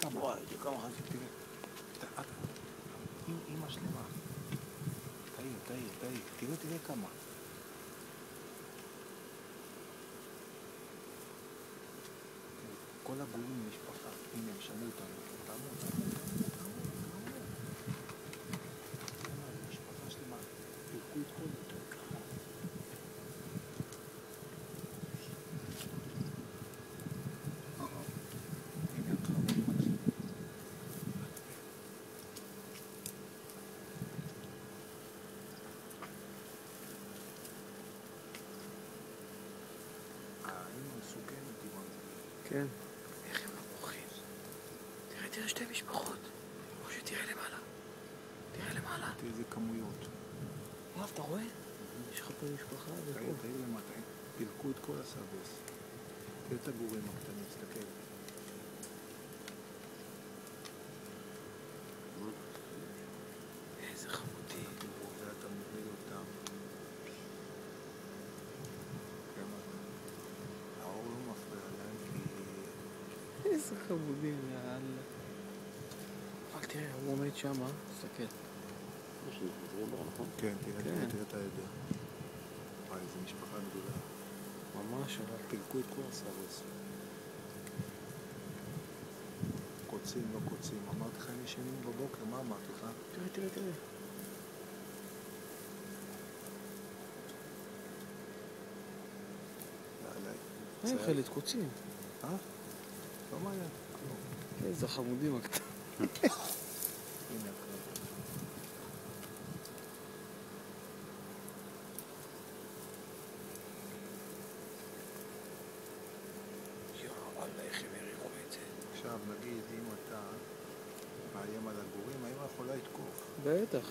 כמה. וואי, זה כמה חזק. תראה. אמא שלמה. תעיר. תראה כמה. כל הגורים משפחה. הנה, הם שמעו אותנו. תעמוד. משפחה שלמה. תלכו את כל אותו. הנה, הקרבות מתחיל. האמא מסוכנת עם זה. כן. איך הם לא בורחים? תראה שתי משפחות. משה, תראה למעלה. תראה איזה כמויות. וואו, אתה רואה? יש לך פה משפחה ופה. תעיר למטה. פילקו את כל הסבוס. תראה את הגורים הקטנים, תסתכל. איזה חמודי. ואתה מוביל אותם. האור לא מפריע להם כי... איזה חמודי, יאללה. אבל תראה, הוא עומד שם, תסתכל. כן, תראה את העדר. וואי, איזה משפחה גדולה. ממש, אבל פילקו את כל הסבוס. קוצים, לא קוצים. אמרתי לך, הם ישנים בבוקר, מה אמרתי לך? תראה. יאללה. חלד קוצים. לא מעניין. כלום. איזה חמודים הקטנים. הנה הקרב. יאללה, איך הם הריחו את זה. עכשיו נגיד, אם אתה מאיים על הגורים, האמא יכולה לתקוף. בטח.